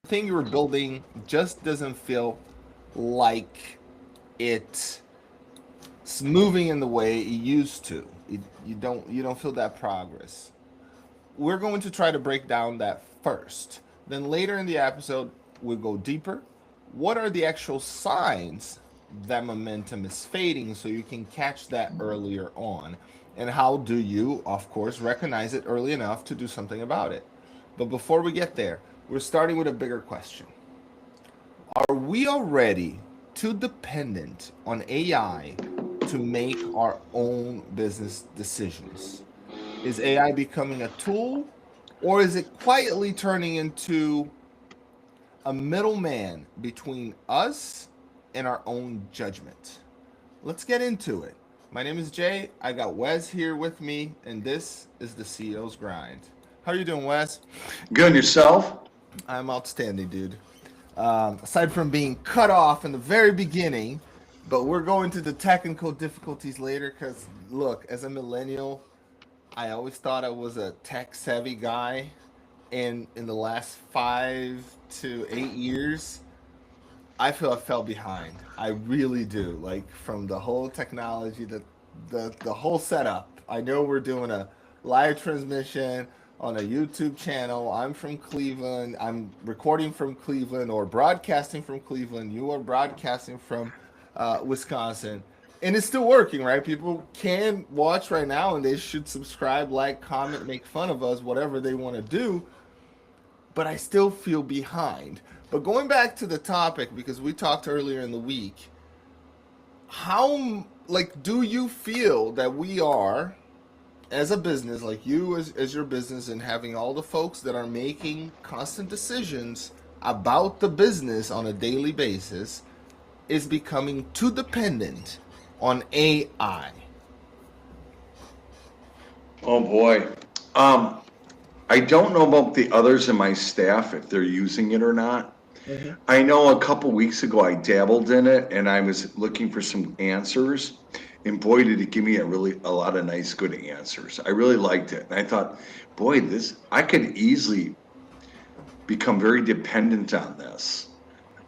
thing you're building just doesn't feel like it's moving in the way it used to. You don't feel that progress. We're going to try to break down that first. Then later in the episode, we'll go deeper. What are the actual signs that momentum is fading so you can catch that earlier on? And how do you, of course, recognize it early enough to do something about it? But before we get there, we're starting with a bigger question. Are we already too dependent on AI to make our own business decisions? Is AI becoming a tool, or is it quietly turning into a middleman between us and our own judgment? Let's get into it. My name is Jay. I got Wes here with me, and this is the CEO's Grind. How are you doing, Wes? Good, and yourself? I'm outstanding, dude. Aside from being cut off in the very beginning, but we're going to the technical difficulties later because, look, as a millennial, I always thought I was a tech savvy guy. And in the last 5 to 8 years, I feel I fell behind. I really do. Like from the whole technology, the whole setup. I know we're doing a live transmission on a YouTube channel. I'm from Cleveland. I'm recording from Cleveland or broadcasting from Cleveland. You are broadcasting from Wisconsin. And it's still working, right? People can watch right now and they should subscribe, like, comment, make fun of us, whatever they want to do, but I still feel behind. But going back to the topic, because we talked earlier in the week, how, like, do you feel that we are, as a business, like you as your business, and having all the folks that are making constant decisions about the business on a daily basis, is becoming too dependent on AI? Oh boy. Um, I don't know about the others in my staff if they're using it or not. Mm-hmm. I know a couple weeks ago I dabbled in it and I was looking for some answers. And boy, did it give me a lot of nice, good answers. I really liked it. And I thought, boy, I could easily become very dependent on this.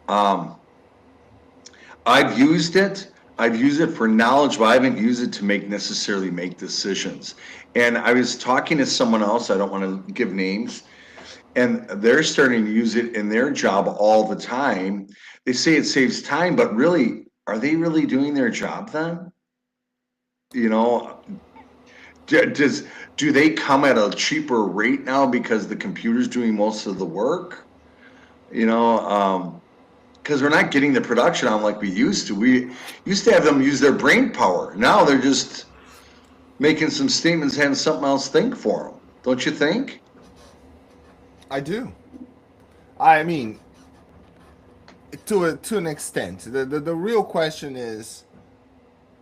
Um, I've used it. I've used it for knowledge, but I haven't used it to necessarily make decisions. And I was talking to someone else, I don't want to give names, and they're starting to use it in their job all the time. They say it saves time, but really, are they really doing their job then? You know, does do they come at a cheaper rate now because the computer's doing most of the work? You know, because we're not getting the production on like we used to. We used to have them use their brain power. Now they're just making some statements, having something else think for them. Don't you think? I do. I mean, to an extent. The real question is,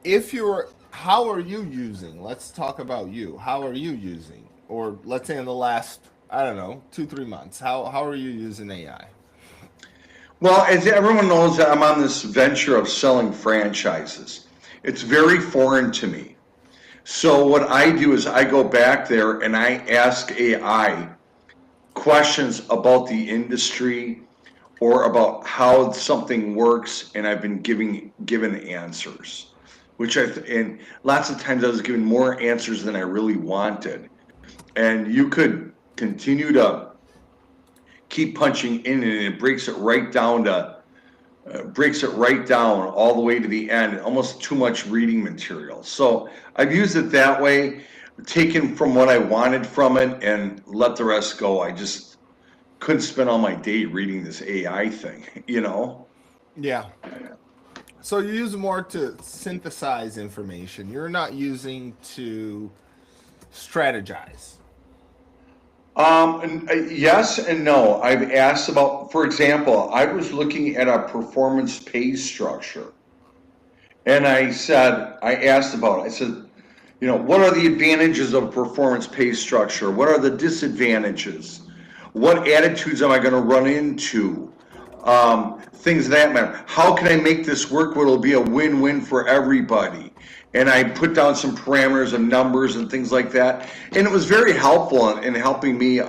if you're, how are you using? Let's talk about you. How are you using? Or let's say in the last, I don't know, 2 3 months. How are you using AI? Well, as everyone knows, I'm on this venture of selling franchises. It's very foreign to me. So what I do is I go back there and I ask AI questions about the industry or about how something works, and I've been given answers, and lots of times I was given more answers than I really wanted. And you could continue to keep punching in, and it breaks it right down all the way to the end. Almost too much reading material. So I've used it that way, taken from what I wanted from it, and let the rest go. I just couldn't spend all my day reading this AI thing, you know? Yeah. So you use more to synthesize information. You're not using to strategize. Yes and no. I've asked about, for example, I was looking at a performance pay structure, and I asked about it. I said, what are the advantages of a performance pay structure? What are the disadvantages? What attitudes am I going to run into? Things of that matter. How can I make this work where it'll be a win-win for everybody? And I put down some parameters and numbers and things like that. And it was very helpful in helping me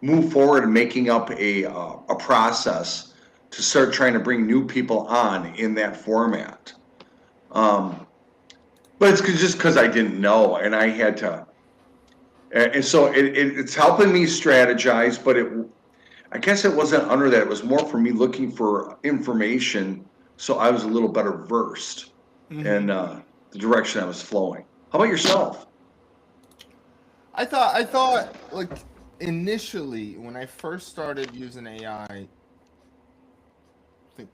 move forward and making up a process to start trying to bring new people on in that format. Um, but it's just because I didn't know, and I had to, and so it's helping me strategize. But I guess it wasn't under that. It was more for me looking for information, so I was a little better versed in Hmm. the direction I was flowing. How about yourself? I thought like initially when I first started using AI, think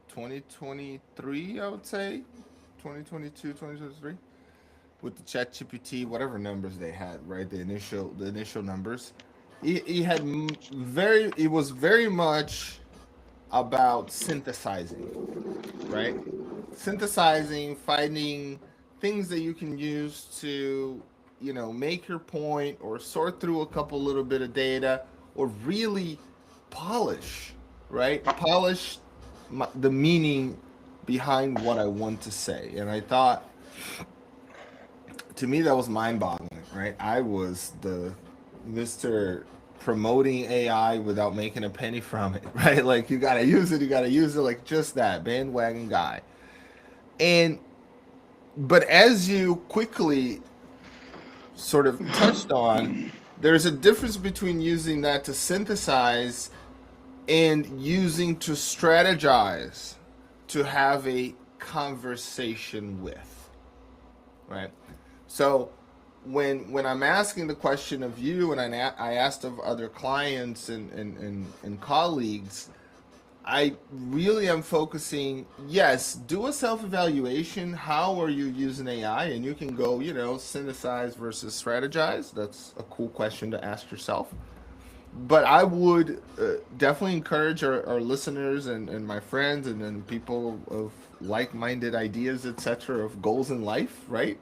2023, I would say 2022, 2023, with the chat GPT, whatever numbers they had, right? The initial numbers. He had very, it was very much about synthesizing, right? Synthesizing, finding things that you can use to, make your point or sort through a couple little bit of data or really polish, right? Polish the meaning behind what I want to say. And I thought, to me, that was mind boggling, right? I was the Mr. promoting AI without making a penny from it, right? Like, you gotta use it, like just that bandwagon guy. And but as you quickly sort of touched on, there's a difference between using that to synthesize and using to strategize, to have a conversation with, right? So when I'm asking the question of you, and I asked of other clients and colleagues, I really am focusing, yes, do a self evaluation. How are you using AI? And you can go, synthesize versus strategize. That's a cool question to ask yourself. But I would definitely encourage our listeners and my friends and people of like minded ideas, etc., of goals in life, right?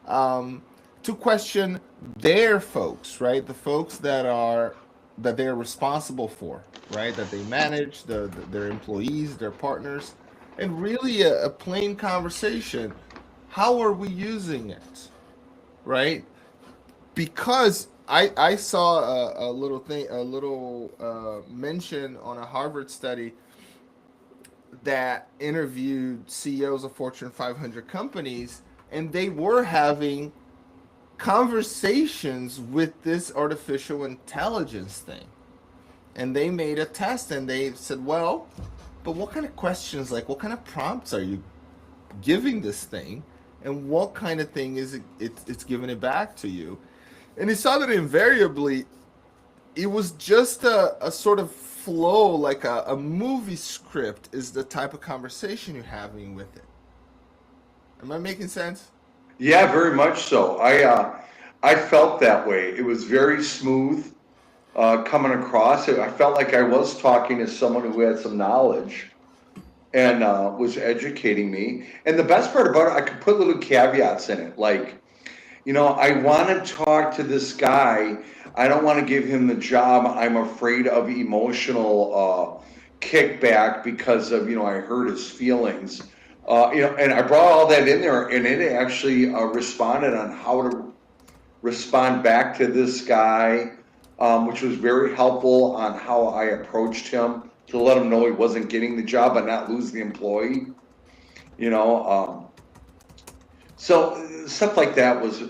Um, to question their folks, right? The folks that they're responsible for, right? That they manage, their employees, their partners, and really a plain conversation. How are we using it, right? Because I saw a little mention on a Harvard study that interviewed CEOs of Fortune 500 companies, and they were having conversations with this artificial intelligence thing. And they made a test and they said, well, but what kind of questions, like what kind of prompts are you giving this thing? And what kind of thing is it's giving it back to you? And he saw that invariably it was just a sort of flow, like a movie script is the type of conversation you're having with it. Am I making sense? Yeah, very much so. I felt that way. It was very smooth coming across. I felt like I was talking to someone who had some knowledge and was educating me. And the best part about it, I could put little caveats in it, like, I want to talk to this guy. I don't want to give him the job. I'm afraid of emotional kickback because of, I hurt his feelings. And I brought all that in there, and it actually responded on how to respond back to this guy, which was very helpful on how I approached him to let him know he wasn't getting the job but not lose the employee. You know, so stuff like that was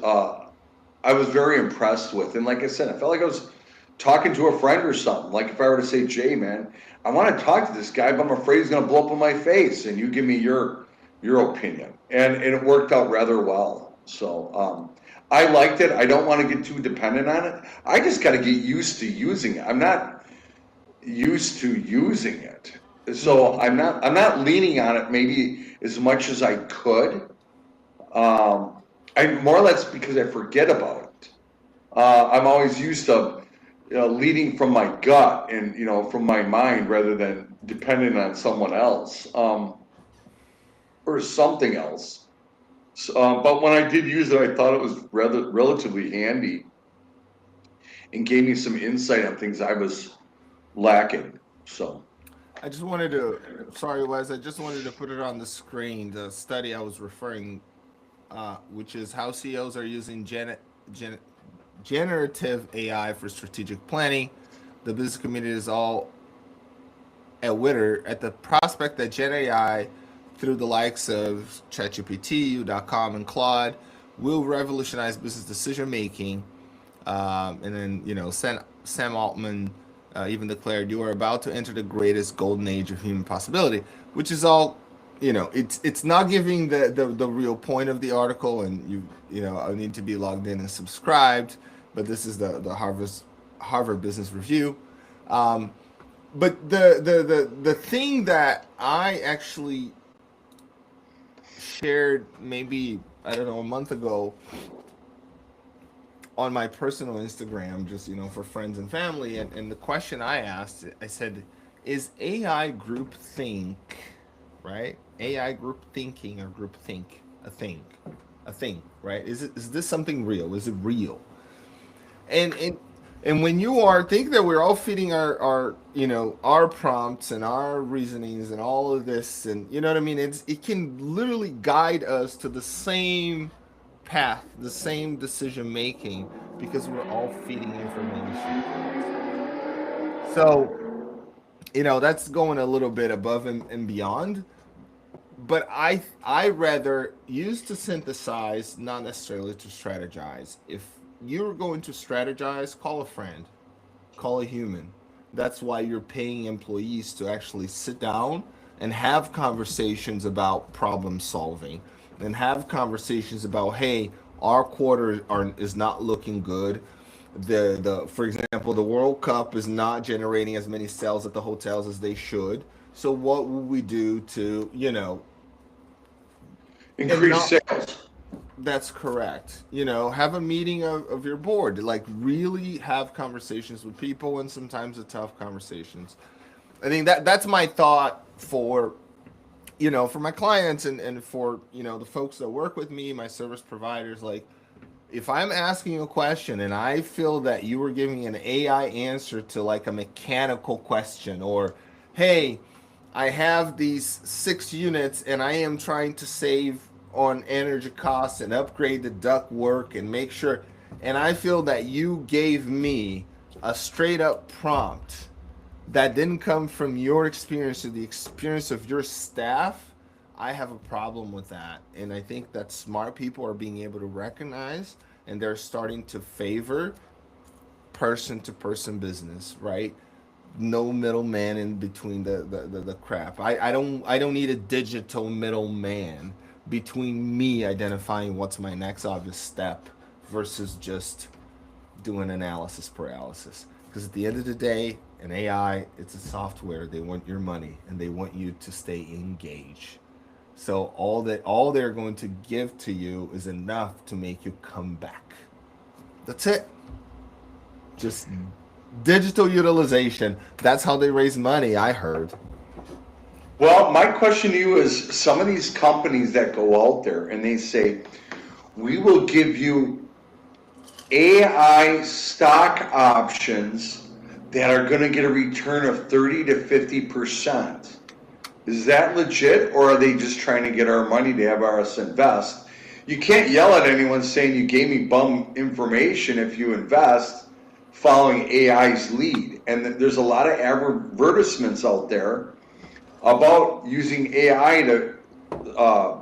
I was very impressed with. And like I said, I felt like I was talking to a friend or something. Like if I were to say, Jay, man, I want to talk to this guy, but I'm afraid he's going to blow up in my face, and you give me your opinion. And it worked out rather well. So I liked it. I don't want to get too dependent on it. I just got to get used to using it. I'm not used to using it, so Mm-hmm. I'm not leaning on it maybe as much as I could. I more or less because I forget about it. I'm always used to, leading from my gut and from my mind rather than depending on someone else or something else. So, but when I did use it, I thought it was rather relatively handy and gave me some insight on things I was lacking. So, I just wanted to, sorry, Wes, I just wanted to put it on the screen, the study I was referring, which is how CEOs are using generative AI for strategic planning. The business community is all at Witter at the prospect that Gen AI, through the likes of ChatGPT, U.com, and Claude, will revolutionize business decision making. And then, Sam Altman even declared, "You are about to enter the greatest golden age of human possibility," which is all, it's not giving the real point of the article, and I need to be logged in and subscribed. But this is the Harvard Business Review. Um, but the thing that I actually shared, maybe I don't know, a month ago, on my personal Instagram, just for friends and family, and the question I asked, I said, "Is AI group think, right? AI group thinking or group think a thing, right? Is this something real? Is it real?" And when you are think that we're all feeding our prompts and our reasonings and all of this, and you know what I mean, it can literally guide us to the same path, the same decision making, because we're all feeding information to it. So that's going a little bit above and beyond. But I rather use to synthesize, not necessarily to strategize. If you're going to strategize, call a friend, call a human. That's why you're paying employees to actually sit down and have conversations about problem solving, and have conversations about, hey, our is not looking good. The For example, the World Cup is not generating as many sales at the hotels as they should. So what will we do to, and Increase not sales. that's correct. Have a meeting of your board. Like, really have conversations with people, and sometimes the tough conversations. I think that's my thought for my clients, and for, the folks that work with me, my service providers. Like, if I'm asking a question and I feel that you were giving an AI answer to like a mechanical question, or, hey, I have these 6 units and I am trying to save on energy costs and upgrade the duct work and make sure, and I feel that you gave me a straight up prompt that didn't come from your experience or the experience of your staff, I have a problem with that. And I think that smart people are being able to recognize, and they're starting to favor person to person business, right? No middleman in between the crap. I don't need a digital middleman between me identifying what's my next obvious step versus just doing analysis paralysis. Because at the end of the day, an AI, it's a software. They want your money and they want you to stay engaged. So all they're going to give to you is enough to make you come back. That's it. Just digital utilization. That's how they raise money, I heard. Well, my question to you is some of these companies that go out there and they say, we will give you AI stock options that are going to get a return of 30 to 50%. Is that legit, or are they just trying to get our money to have us invest? You can't yell at anyone saying you gave me bum information if you invest following AI's lead. And there's a lot of advertisements out there about using AI to uh,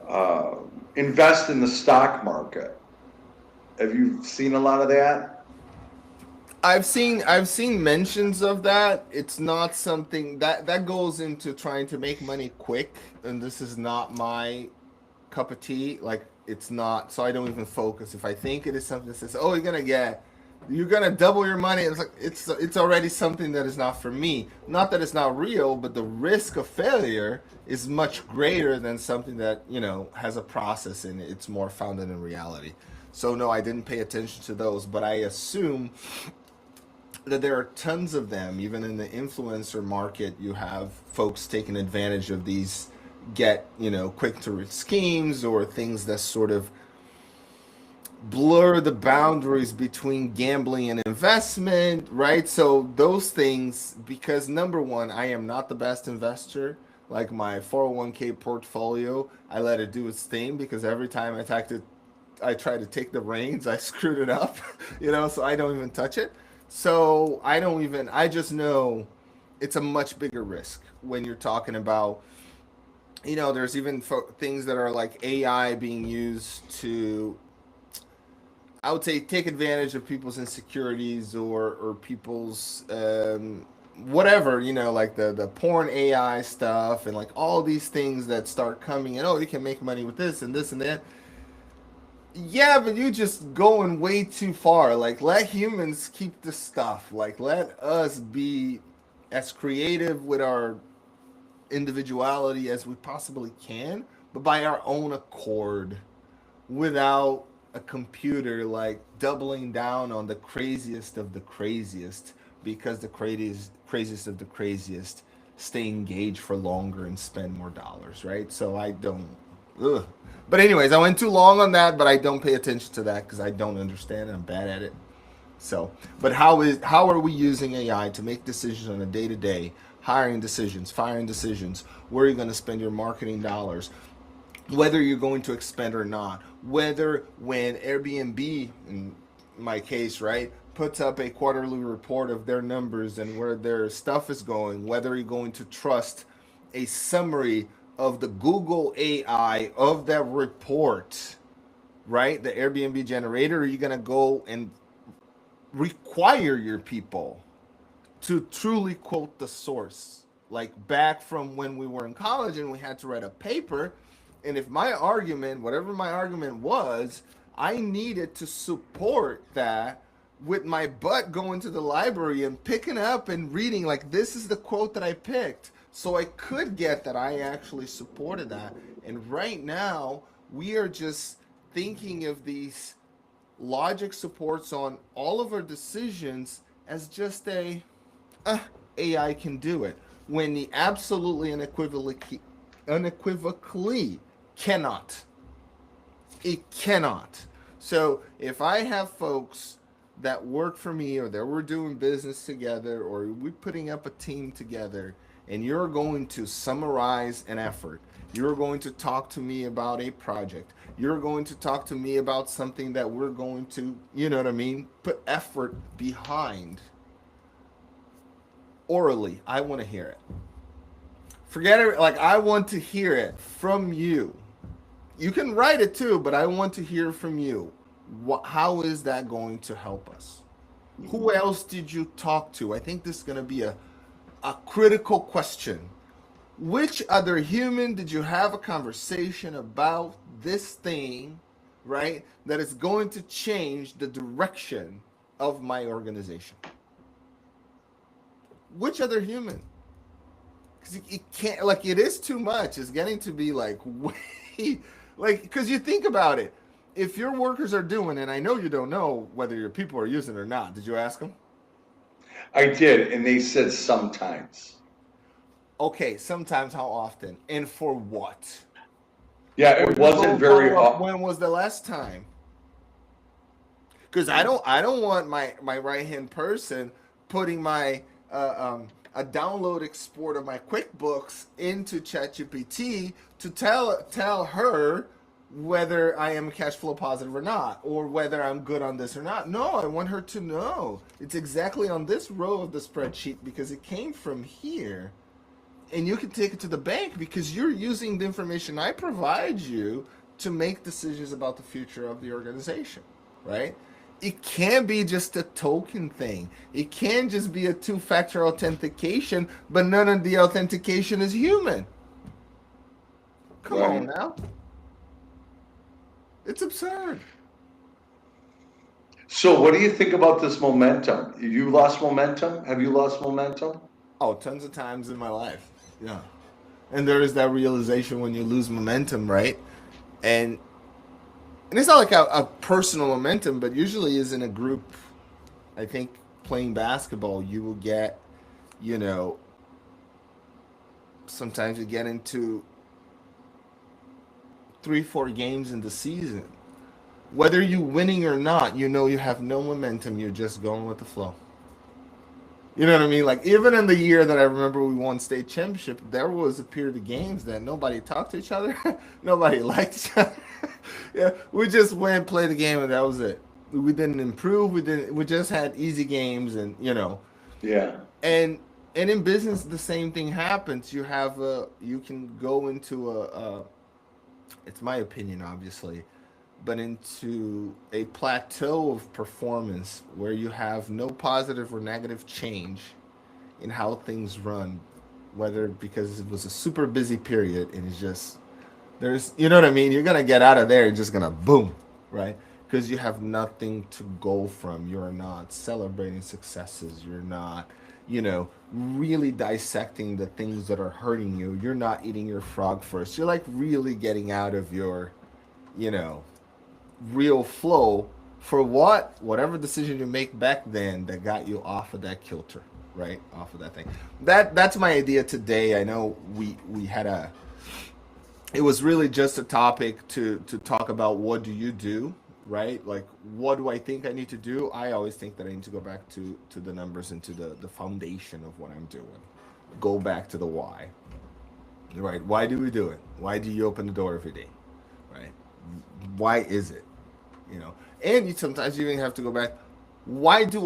uh, invest in the stock market. Have you seen a lot of that? I've seen mentions of that. It's not something that goes into trying to make money quick, and this is not my cup of tea. Like, it's not, so I don't even focus. If I think it is something that says, "Oh, you're gonna double your money," it's like it's already something that is not for me. Not that it's not real, but the risk of failure is much greater than something that has a process in it. It's more founded in reality. So no, I didn't pay attention to those, but I assume that there are tons of them. Even in the influencer market, you have folks taking advantage of these get quick to rich schemes, or things that sort of blur the boundaries between gambling and investment, right? So those things, because number one, I am not the best investor. Like my 401k portfolio, I let it do its thing, because every time I I try to take the reins. I screwed it up, so I don't even touch it. So I just know it's a much bigger risk when you're talking about, there's even things that are like AI being used to, I would say, take advantage of people's insecurities or people's whatever, like the porn AI stuff and like all these things that start coming and, oh, you can make money with this and this and that. Yeah, but you just going way too far. Like, let humans keep the stuff. Like, let us be as creative with our individuality as we possibly can, but by our own accord, without a computer like doubling down on the craziest of the craziest, because the craziest of the craziest stay engaged for longer and spend more dollars, right? So I don't. Ugh. But anyways, I went too long on that, but I don't pay attention to that because I don't understand and I'm bad at it. So, but how are we using AI to make decisions on a day to day, hiring decisions, firing decisions, where are you going to spend your marketing dollars, whether you're going to expand or not, whether when Airbnb, in my case, right, puts up a quarterly report of their numbers and where their stuff is going, whether you're going to trust a summary of the Google AI of that report, right, the Airbnb generator, or are you going to go and require your people to truly quote the source, like back from when we were in college and we had to write a paper. And if my argument, whatever my argument was, I needed to support that with my butt going to the library and picking up and reading, like, this is the quote that I picked, so I could get that I actually supported that. And right now we are just thinking of these logic supports on all of our decisions as just AI can do it, when the absolutely unequivocally cannot. It cannot. So if I have folks that work for me, or that we're doing business together, or we're putting up a team together, and you're going to summarize an effort, you're going to talk to me about a project, you're going to talk to me about something that we're going to, you know what I mean, put effort behind. Orally, I want to hear it. Forget it. Like, I want to hear it from you. You can write it too, but I want to hear from you. How is that going to help us? Who else did you talk to? I think this is going to be a critical question. Which other human did you have a conversation about this thing, right, that is going to change the direction of my organization? Which other human? Because it can't, like, it is too much. It's getting to be like way, like, because you think about it. If your workers are doing, and I know you don't know whether your people are using it or not. Did you ask them? I did, and they said sometimes. Okay, sometimes how often? And for what? Yeah, Or it just go wasn't and very follow up, when was the last time? Because I don't want my right hand person putting my a download export of my QuickBooks into ChatGPT to tell her whether I am cash flow positive or not, or whether I'm good on this or not. No, I want her to know it's exactly on this row of the spreadsheet because it came from here. And you can take it to the bank because you're using the information I provide you to make decisions about the future of the organization, right? It can't be just a token thing. It can't just be a two-factor authentication, but none of the authentication is human. Come on Right. now. It's absurd. So, what do you think about this momentum? You lost momentum? Have you lost momentum? Oh, tons of times in my life. Yeah. And there is that realization when you lose momentum, right? And and it's not like a personal momentum, but usually is in a group. I think playing basketball, you will get, you know, sometimes you get into 3, 4 games in the season. Whether you winning or not, you have no momentum. You're just going with the flow. You know what I mean? Like, even in the year that I remember we won state championship, there was a period of games that nobody talked to each other, nobody liked each other. Yeah, we just went play the game and that was it. We didn't improve. We didn't. We just had easy games, and Yeah. and and in business the same thing happens. You can go into a it's my opinion, obviously, but into a plateau of performance where you have no positive or negative change in how things run, whether because it was a super busy period and it's just you know what I mean? You're gonna get out of there, just gonna boom, right? Because you have nothing to go from. You're not celebrating successes. You're not, really dissecting the things that are hurting you. You're not eating your frog first. You're like really getting out of your, you know, real flow for whatever decision you make back then that got you off of that kilter, right? Off of that thing. That's my idea today. I know we had a it was really just a topic to talk about what do you do, right? Like what do I think I need to do? I always think that I need to go back to the numbers and to the foundation of what I'm doing. Go back to the why. Right? Why do we do it? Why do you open the door every day? Right? Why is it? And you sometimes you even have to go back. Why do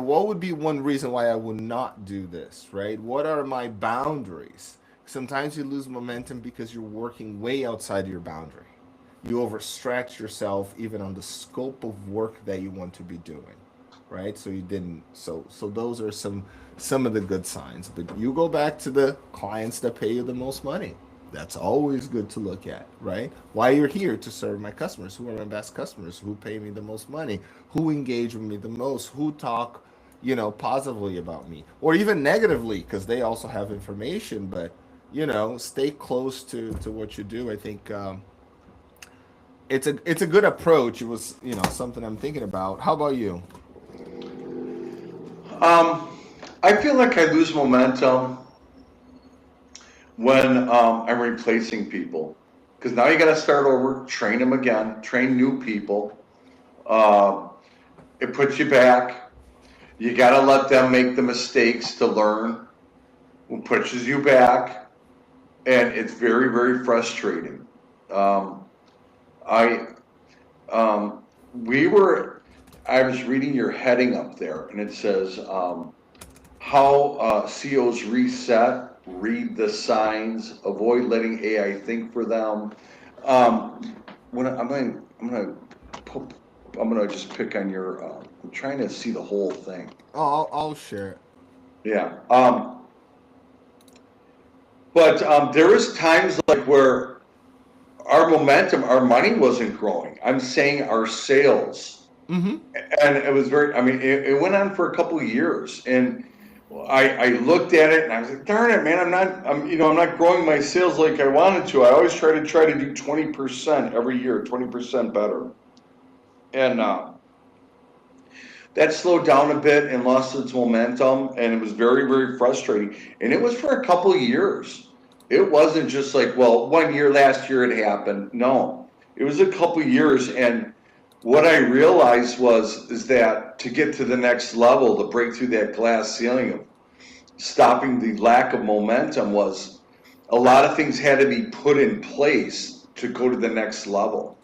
what would be one reason why I would not do this, right? What are my boundaries? Sometimes you lose momentum because you're working way outside of your boundary. You overstretch yourself even on the scope of work that you want to be doing, right? So you didn't. So those are some of the good signs. But you go back to the clients that pay you the most money. That's always good to look at, right? Why you're here to serve my customers. Who are my best customers? Who pay me the most money? Who engage with me the most? Who talk, positively about me, or even negatively, because they also have information. But stay close to what you do. I think it's a good approach. It was something I'm thinking about. How about you? Um, I feel like I lose momentum when I'm replacing people. Because now you got to start over, train them again, train new people. Uh, it puts you back. You got to let them make the mistakes to learn. It pushes you back, and it's very, very frustrating. Um, I we were. I was reading your heading up there, and it says how COs reset, read the signs, avoid letting AI think for them. When pu- I'm gonna just pick on your. I'm trying to see the whole thing. Oh, I'll share it. Yeah. But there was times like where our momentum, our money wasn't growing. I'm saying our sales, Mm-hmm. and it was very. I mean, it went on for a couple of years, and I looked at it and I was like, darn it, man, I'm not growing my sales like I wanted to. I always try to do 20% every year, 20% better, and that slowed down a bit and lost its momentum, and it was very, very frustrating. And it was for a couple of years. It wasn't just like, well, one year last year it happened. No, it was a couple of years, and what I realized is that to get to the next level, to break through that glass ceiling of stopping the lack of momentum, was a lot of things had to be put in place to go to the next level.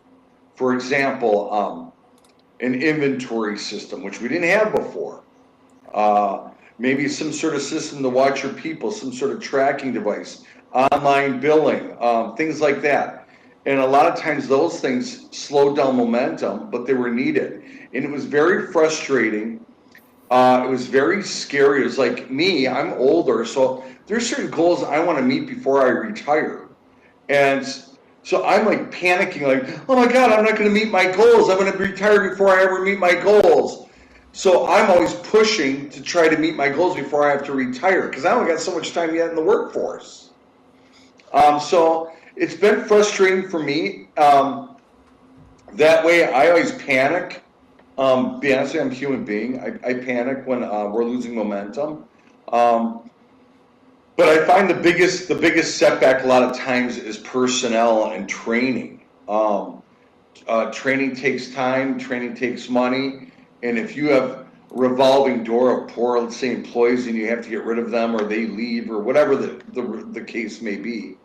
For example, an inventory system, which we didn't have before. Uh, Maybe some sort of system to watch your people, some sort of tracking device, online billing, things like that. And a lot of times those things slowed down momentum, but they were needed. And it was very frustrating. It was very scary. It was like me, I'm older, so there's certain goals I want to meet before I retire. And so I'm like panicking, like, oh my God, I'm not going to meet my goals. I'm going to retire before I ever meet my goals. So I'm always pushing to try to meet my goals before I have to retire because I only got so much time yet in the workforce. So it's been frustrating for me. That way, I always panic. Be honest, I'm a human being. I panic when we're losing momentum. Um, but I find the biggest setback a lot of times is personnel and training. Training takes time, training takes money, and if you have a revolving door of poor, let's say, employees, and you have to get rid of them or they leave or whatever the case may be,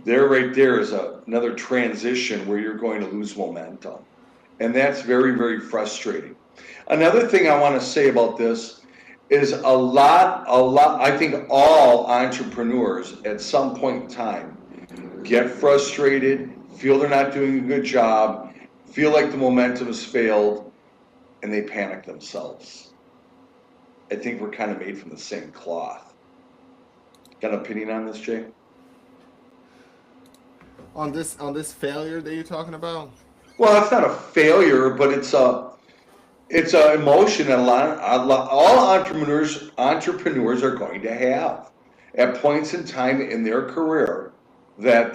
there right there is another transition where you're going to lose momentum. And that's very, very frustrating. Another thing I want to say about this is I think all entrepreneurs at some point in time get frustrated, feel they're not doing a good job, feel like the momentum has failed, and they panic themselves. I think we're kind of made from the same cloth. Got an opinion on this, Jay? On this failure that you're talking about. Well, it's not a failure, but it's a emotion that all entrepreneurs are going to have at points in time in their career that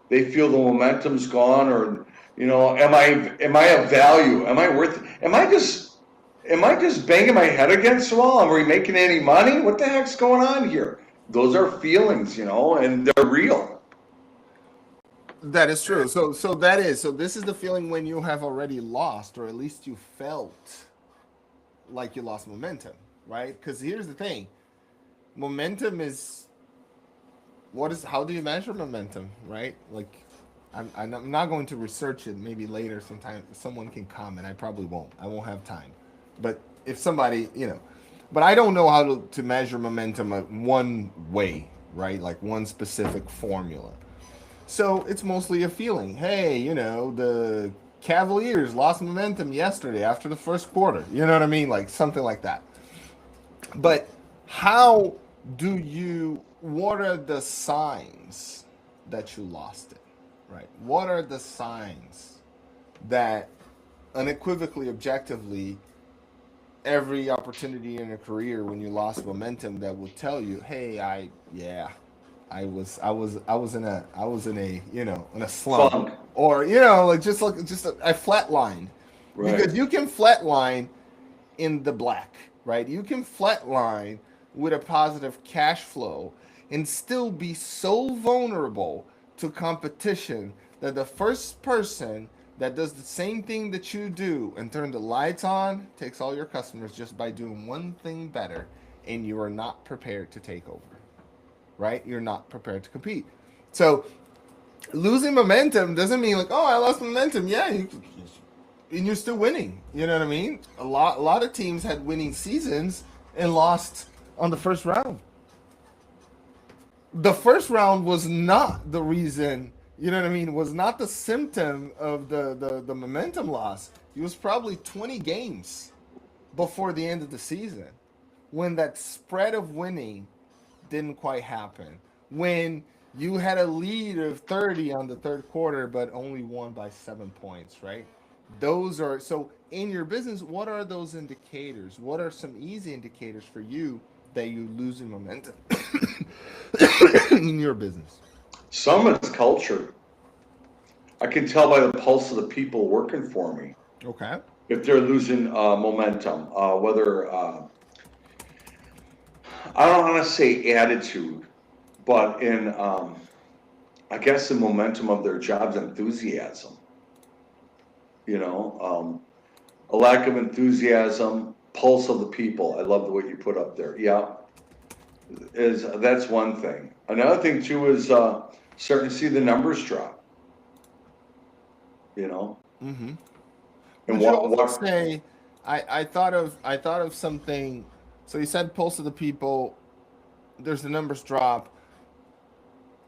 they feel the momentum's gone, or am I of value? Am I worth? Am I just banging my head against the wall? Am we making any money? What the heck's going on here? Those are feelings, and they're real. That is true. So this is the feeling when you have already lost, or at least you felt like you lost momentum, right? Because here's the thing: momentum is what is how do you measure momentum, right? Like, I'm not going to research it. Maybe later, sometime someone can comment. I probably won't. I won't have time. But if somebody, but I don't know how to measure momentum one way, right? Like one specific formula. So it's mostly a feeling. Hey, the Cavaliers lost momentum yesterday after the first quarter. You know what I mean? Like something like that. But how what are the signs that you lost it? Right? What are the signs that unequivocally, objectively, every opportunity in a career when you lost momentum that will tell you, hey, I was in a in a slump, Funk, or I flatlined, right? because you can flatline in the black, right? You can flatline with a positive cash flow and still be so vulnerable to competition that the first person that does the same thing that you do and turn the lights on takes all your customers just by doing one thing better, and you are not prepared to take over, right? You're not prepared to compete. So losing momentum doesn't mean like, oh, I lost momentum. Yeah, and you're still winning. You know what I mean? A lot of teams had winning seasons and lost on the first round. The first round was not the reason. You know what I mean? Was not the symptom of the momentum loss. It was probably 20 games before the end of the season when that spread of winning didn't quite happen. When you had a lead of 30 on the third quarter, but only won by 7 points, right? Those are so in your business. What are those indicators? What are some easy indicators for you that you're losing momentum in your business? Some of it's culture. I can tell by the pulse of the people working for me Okay. if they're losing momentum. Whether I don't want to say attitude, but in I guess the momentum of their job's enthusiasm. A lack of enthusiasm, pulse of the people. I love the way you put up there. Yeah, is that's one thing. Another thing too is starting to see the numbers drop. You know, Mm-hmm. and Would you what also what say, I thought of something. So you said pulse of the people. There's the numbers drop,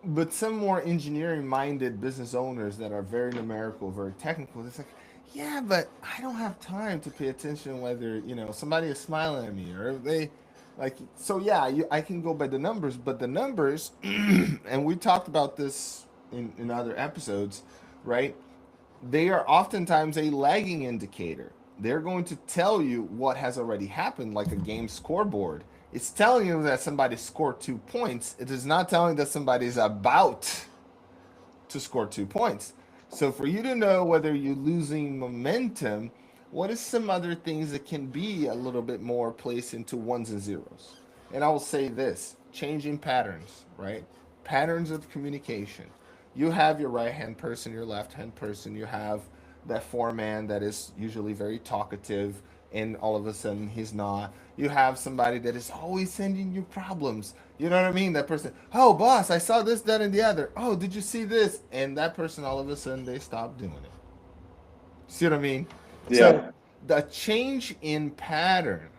but some more engineering minded business owners that are very numerical, very technical, it's like, yeah, but I don't have time to pay attention whether somebody is smiling at me or if they like. So yeah, I can go by the numbers, but the numbers and we talked about this in other episodes, right? They are oftentimes a lagging indicator. They're going to tell you what has already happened, like a game scoreboard. It's telling you that somebody scored 2 points. It is not telling that somebody is about to score 2 points. So for you to know whether you're losing momentum, what is some other things that can be a little bit more placed into ones and zeros? And I will say this: changing patterns, right? Patterns of communication. You have your right hand person, your left hand person, you have that foreman that is usually very talkative, and all of a sudden he's not. You have somebody that is always sending you problems. You know what I mean? That person, oh, boss, I saw this, that, and the other. Oh, did you see this? And that person, all of a sudden, they stop doing it. See what I mean? So Yeah. the change in pattern,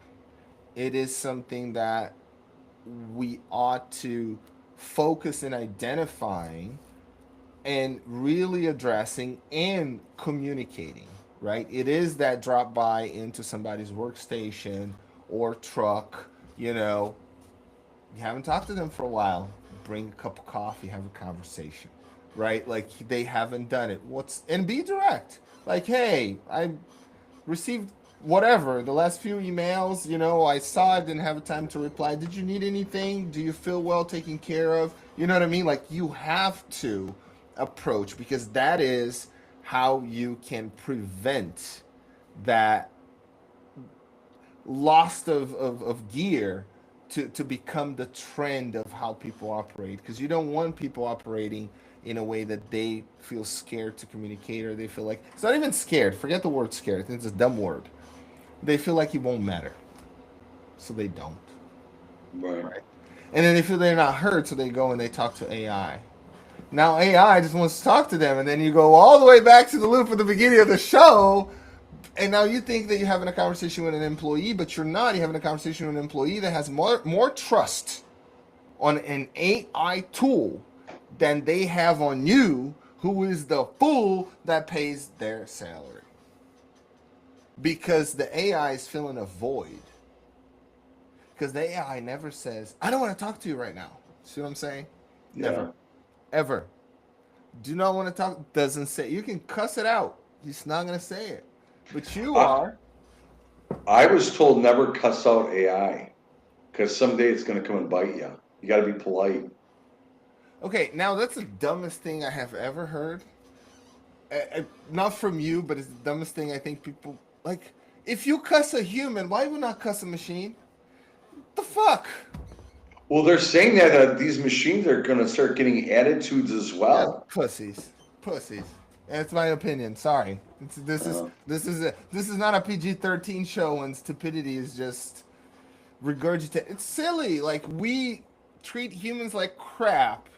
it is something that we ought to focus in identifying and really addressing and communicating, right? It is that drop by into somebody's workstation or truck, you know, you haven't talked to them for a while, bring a cup of coffee, have a conversation, right? Like they haven't done it. What's and be direct. Like, hey, I received whatever the last few emails. You know, I saw it, didn't have time to reply. Did you need anything? Do you feel well taken care of? You know what I mean? Like you have to approach because that is how you can prevent that lost of gear to become the trend of how people operate because you don't want people operating in a way that they feel scared to communicate or they feel like it's not even scared, forget the word scared, I think it's a dumb word, they feel like it won't matter so they don't, Right. right? And then they feel they're not heard so they go and they talk to AI. Now AI just wants to talk to them and then you go all the way back to the loop at the beginning of the show. And now you think that you're having a conversation with an employee, but you're not. You're having a conversation with an employee that has more trust on an AI tool than they have on you, who is the fool that pays their salary. Because the AI is filling a void. Because the AI never says, I don't want to talk to you right now. See what I'm saying? Never. Yeah. Ever. Do not want to talk. Doesn't say. You can cuss it out. He's not going to say it. But you I, are. I was told never cuss out AI because someday it's going to come and bite you. You got to be polite. Okay, now that's the dumbest thing I have ever heard. Not from you, but it's the dumbest thing I think people like. If you cuss a human, why would not cuss a machine? The fuck? Well, they're saying that these machines are going to start getting attitudes as Yeah, well. pussies, pussies. That's my opinion. Sorry. This is not a PG-13 show, and stupidity is just regurgitate. It's silly. Like we treat humans like crap.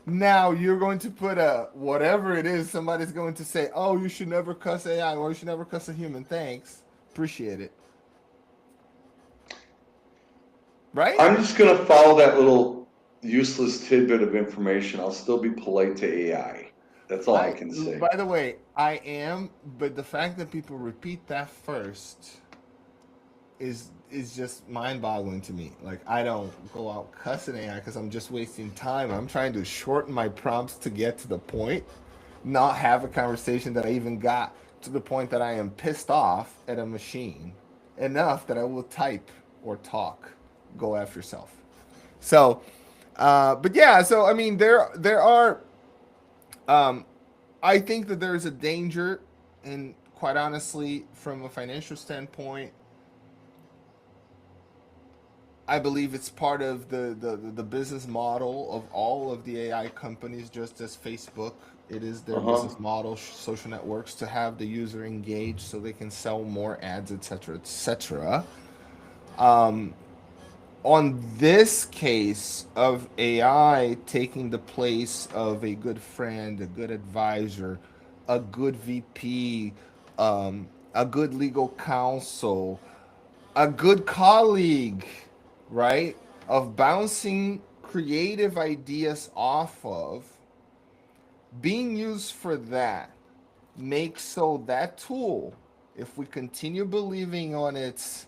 Now you're going to put a whatever it is. Somebody's going to say, "Oh, you should never cuss AI, or you should never cuss a human." Thanks, appreciate it. Right? I'm just going to follow that little useless tidbit of information. I'll still be polite to AI. That's all I I. can say. By the way, I am, but the fact that people repeat that first is just mind-boggling to me. Like I don't go out cussing AI because I'm just wasting time. I'm trying to shorten my prompts to get to the point, not have a conversation that I even got to the point that I am pissed off at a machine enough that I will type or talk. Go after yourself. So, but yeah. So I mean, there are. Um, I think that there's a danger, and quite honestly, from a financial standpoint, I believe it's part of the business model of all of the AI companies, just as Facebook. It is their Uh huh. business model, social networks, to have the user engaged so they can sell more ads, etc., etc. Um, on this case of AI taking the place of a good friend, a good advisor, a good VP, a good legal counsel, a good colleague, right? Of bouncing creative ideas off of, being used for that makes so that tool, if we continue believing on its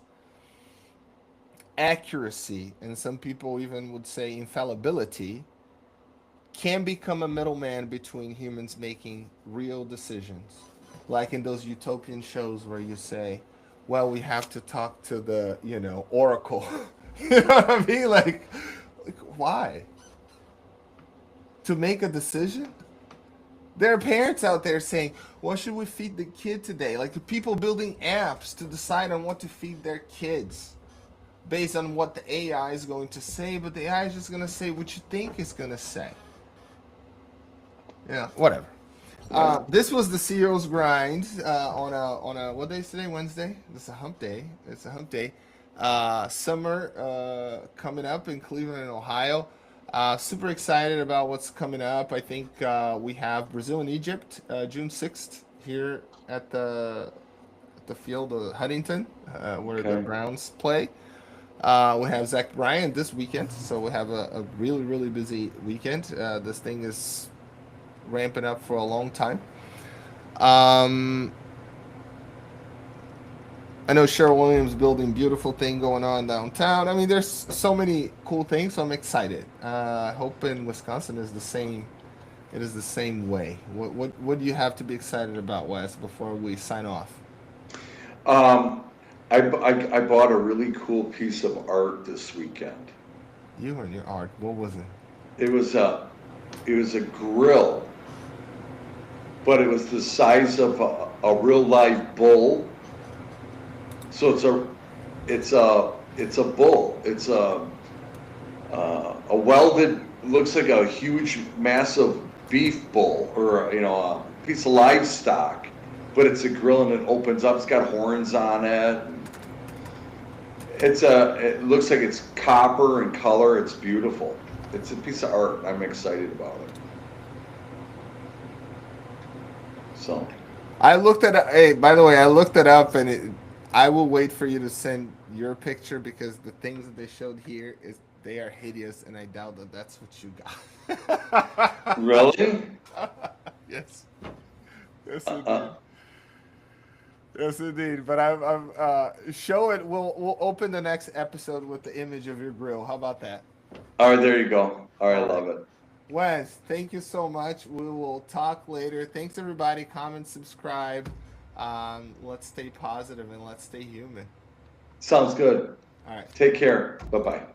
accuracy, and some people even would say infallibility, can become a middleman between humans making real decisions. Like in those utopian shows where you say, well, we have to talk to the, oracle. You know what I mean? Like, why? To make a decision? There are parents out there saying, what should we feed the kid today? Like the people building apps to decide on what to feed their kids based on what the AI is going to say, but the AI is just going to say what you think it's going to say. Yeah, whatever. Right. This was the CEO's grind on a what day is today? Wednesday. This is a hump day. It's a hump day. Summer coming up in Cleveland, Ohio. Super excited about what's coming up. I think we have Brazil and Egypt June 6th here at the field of Huntington, where the Okay. Browns play. We have Zach Bryan this weekend, so we have a really, really busy weekend. This thing is ramping up for a long time. Um, I know Cheryl Williams building beautiful thing going on downtown. I mean, there's so many cool things, so I'm excited. I hope in Wisconsin is the same. It is the same way. What do you have to be excited about, Wes, before we sign off? Um, I bought a really cool piece of art this weekend. You and your art. What was it? It was a it was a grill, but it was the size of a real live bull. So it's a bull. It's a welded, looks like a huge, massive beef bull, or a piece of livestock, but it's a grill and it opens up. It's got horns on it. It looks like it's copper in color. It's beautiful. It's a piece of art. I'm excited about it. So, I looked at. Hey, by the way, I looked it up, and I will wait for you to send your picture because the things that they showed here is they are hideous, and I doubt that that's what you got. really? Yes, yes, indeed. Uh, Yes, indeed. But I'm show it. We'll open the next episode with the image of your grill. How about that? all right, there you go. All right, I All right. love it. Wes, thank you so much. We will talk later. Thanks, everybody. Comment, subscribe. Let's stay positive and let's stay human. Sounds good. All right. Take care. Bye bye.